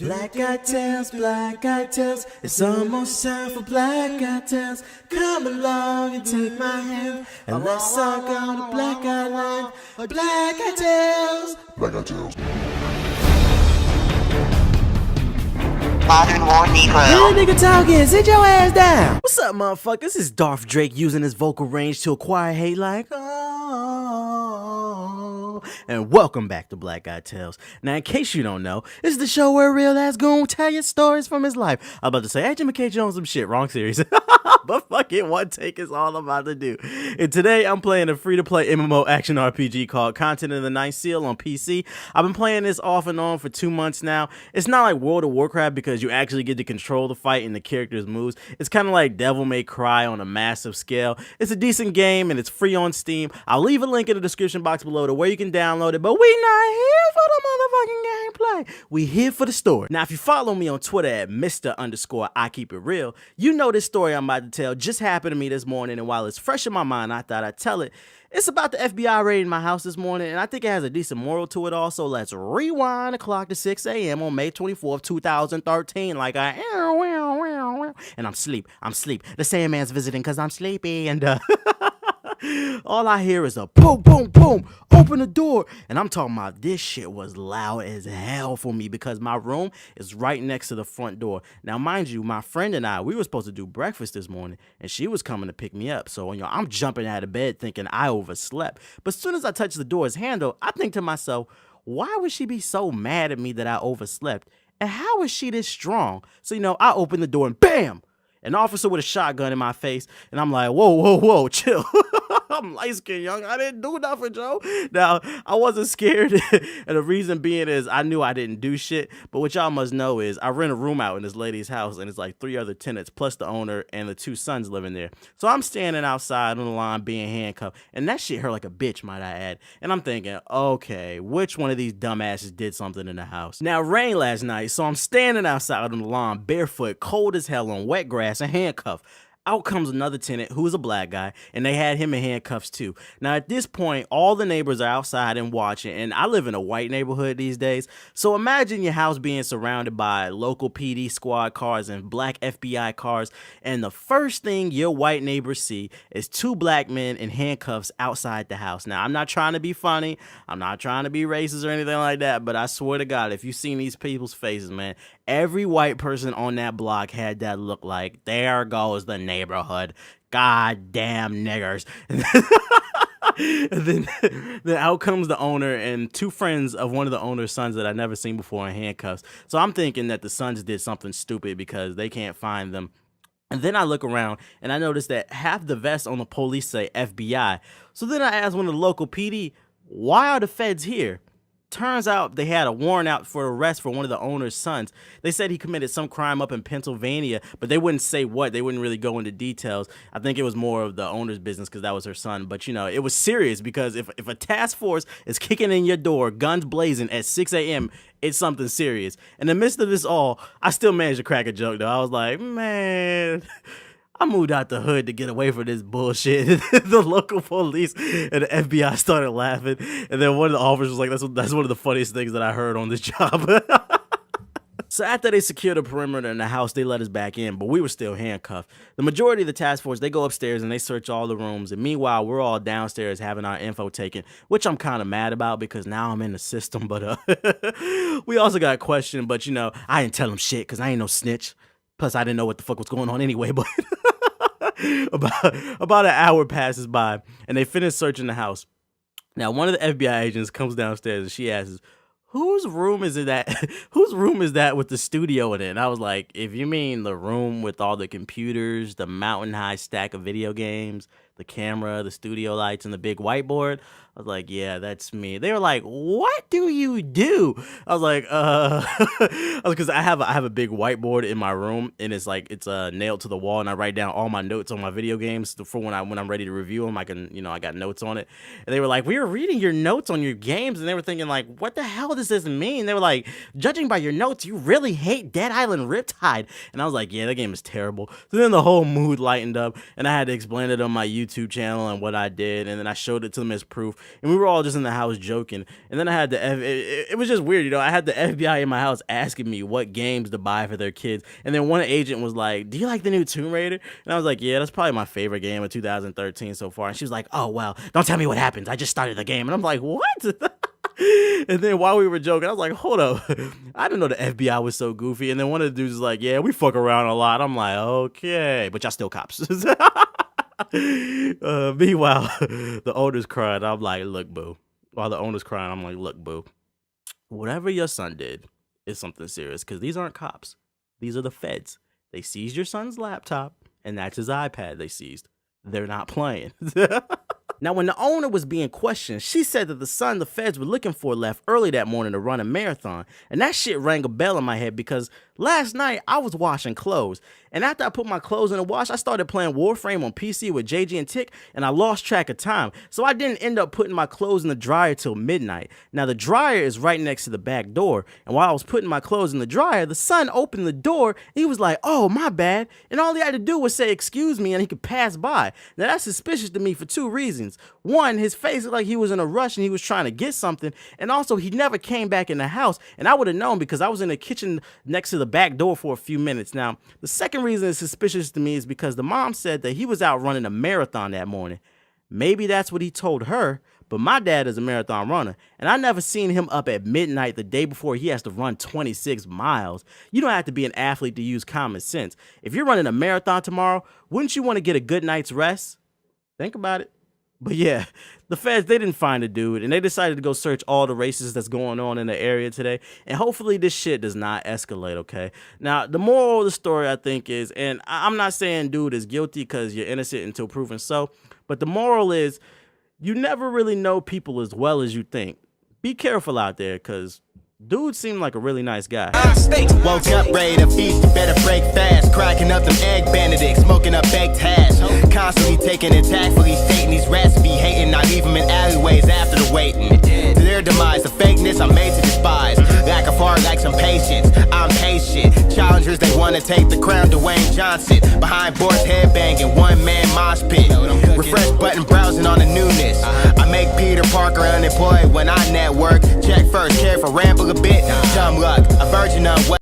Black Eyed Tales, Black Eyed Tales, it's almost time for Black Eyed Tales. Come along and take my hand, and let's all go to Black Eyed Land. Black Eyed Tales, Black Eyed Tales. Modern War Negro. Hey nigga talking, sit your ass down. What's up, motherfucker? This is Darth Drake using his vocal range to acquire hate like and welcome back to Black Eyed Tales. Now, in case you don't know, this is the show where a real ass goon tell you stories from his life. I'm about to say, hey, Jimmy K. Jones, some shit, wrong series. But fuck it, one take is all I'm about to do. And today, I'm playing a free-to-play MMO action RPG called Content of the Ninth Seal on PC. I've been playing this off and on for 2 months now. It's not like World of Warcraft because you actually get to control the fight and the character's moves. It's kind of like Devil May Cry on a massive scale. It's a decent game and it's free on Steam. I'll leave a link in the description box below to where you can download it, but we not here for the motherfucking gameplay. We here for the story. Now, if you follow me on Twitter at Mr_I_Keep_It_Real, you know this story I'm about to tell just happened to me this morning, and while it's fresh in my mind, I thought I'd tell it. It's about the FBI raiding my house this morning, and I think it has a decent moral to it all, so let's rewind the clock to 6 a.m. on May 24th, 2013, like and I'm sleep. The Sandman's visiting because I'm sleepy, and all I hear is a boom, boom, boom, open the door. And I'm talking about this shit was loud as hell for me because my room is right next to the front door. Now, mind you, my friend and I, we were supposed to do breakfast this morning and she was coming to pick me up. So, I'm jumping out of bed thinking I overslept. But as soon as I touch the door's handle, I think to myself, why would she be so mad at me that I overslept? And how is she this strong? So, I open the door and bam! An officer with a shotgun in my face, and I'm like, whoa, chill. I'm light-skinned, young. I didn't do nothing, Joe. Now, I wasn't scared, and the reason being is I knew I didn't do shit, but what y'all must know is I rent a room out in this lady's house, and it's like 3 other tenants, plus the owner and the 2 sons living there. So I'm standing outside on the lawn being handcuffed, and that shit hurt like a bitch, might I add. And I'm thinking, okay, which one of these dumbasses did something in the house? Now, it rained last night, so I'm standing outside on the lawn, barefoot, cold as hell on wet grass, and handcuffed. Out comes another tenant who is a black guy, and they had him in handcuffs too. Now, at this point, all the neighbors are outside and watching, and I live in a white neighborhood these days, so imagine your house being surrounded by local PD squad cars and black FBI cars, and the first thing your white neighbors see is 2 black men in handcuffs outside the house. Now, I'm not trying to be funny, I'm not trying to be racist or anything like that, but I swear to God, if you've seen these people's faces, man, every white person on that block had that look like, there goes the neighborhood. Goddamn niggers. And then out comes the owner and 2 friends of one of the owner's sons that I'd never seen before in handcuffs. So I'm thinking that the sons did something stupid because they can't find them. And then I look around and I notice that half the vests on the police say FBI. So then I asked one of the local PD, why are the feds here? Turns out they had a warrant out for arrest for one of the owner's sons. They said he committed some crime up in Pennsylvania, but they wouldn't say what. They wouldn't really go into details. I think it was more of the owner's business because that was her son. But, it was serious because if a task force is kicking in your door, guns blazing at 6 a.m., it's something serious. In the midst of this all, I still managed to crack a joke, though. I was like, man, I moved out the hood to get away from this bullshit. The local police and the FBI started laughing. And then one of the officers was like, that's one of the funniest things that I heard on this job. So after they secured the perimeter in the house, they let us back in, but we were still handcuffed. The majority of the task force, they go upstairs and they search all the rooms. And meanwhile, we're all downstairs having our info taken, which I'm kind of mad about because now I'm in the system. But we also got questioned, but I didn't tell them shit because I ain't no snitch. Plus, I didn't know what the fuck was going on anyway, but about an hour passes by, and they finish searching the house. Now, one of the FBI agents comes downstairs, and she asks, whose room is that with the studio in it? And I was like, if you mean the room with all the computers, the mountain-high stack of video games, the camera, the studio lights, and the big whiteboard, I was like, yeah, that's me. They were like, what do you do? I was like, because I have a big whiteboard in my room, and it's nailed to the wall, and I write down all my notes on my video games for when I'm ready to review them. I can, I got notes on it. And they were like, we were reading your notes on your games, and they were thinking like, what the hell does this mean? They were like, judging by your notes, you really hate Dead Island Riptide. And I was like, yeah, that game is terrible. So then the whole mood lightened up, and I had to explain it on my YouTube channel and what I did, and then I showed it to them as proof. and we were all just in the house joking. And then I had it was just weird, you know. I had the FBI in my house asking me what games to buy for their kids, and then one agent was like, "Do you like the new Tomb Raider?" And I was like, "Yeah, that's probably my favorite game of 2013 so far." And she was like, "Oh well, don't tell me what happens. I just started the game." And I'm like, "What?" And then while we were joking, I was like, "Hold up, I didn't know the FBI was so goofy." And then one of the dudes was like, "Yeah, we fuck around a lot." I'm like, "Okay, but y'all still cops." Meanwhile, the owner's crying. I'm like, "Look, boo." While the owner's crying, I'm like, "Look, boo. Whatever your son did is something serious because these aren't cops. These are the feds. They seized your son's laptop, and that's his iPad they seized. They're not playing." Now, when the owner was being questioned, she said that the son the feds were looking for left early that morning to run a marathon. And that shit rang a bell in my head because last night I was washing clothes. And after I put my clothes in the wash, I started playing Warframe on PC with JG and Tick, and I lost track of time. So I didn't end up putting my clothes in the dryer till midnight. Now, the dryer is right next to the back door. And while I was putting my clothes in the dryer, the son opened the door. And he was like, "Oh, my bad." And all he had to do was say, "Excuse me," and he could pass by. Now, that's suspicious to me for two reasons. One, his face looked like he was in a rush and he was trying to get something. And also, he never came back in the house. And I would have known because I was in the kitchen next to the back door for a few minutes. Now, the second reason it's suspicious to me is because the mom said that he was out running a marathon that morning. Maybe that's what he told her, but my dad is a marathon runner, and I never seen him up at midnight the day before he has to run 26 miles. You don't have to be an athlete to use common sense. If you're running a marathon tomorrow, wouldn't you want to get a good night's rest? Think about it. But yeah, the feds, they didn't find the dude, and they decided to go search all the races that's going on in the area today, and hopefully this shit does not escalate, okay? Now, the moral of the story, I think, is, and I'm not saying dude is guilty because you're innocent until proven so, but the moral is, you never really know people as well as you think. Be careful out there, because dude seemed like a really nice guy. Woke up ready to feast, you better break fast. Cracking up them egg benedicts, smoking up baked hash. Constantly taking it tactfully, stating these rats be hating. I leave them in alleyways after the waiting. To their demise, the fakeness I'm made to despise. Lack of heart, like some patience, I'm patient. Challengers, they wanna take the crown, Dwayne Johnson. Behind boards, headbanging, one man mosh pit. Refresh button, browsing on the newness. I make Peter Parker unemployed when I network. Check first, care for ramble a bit. Dumb luck, a virgin unwell.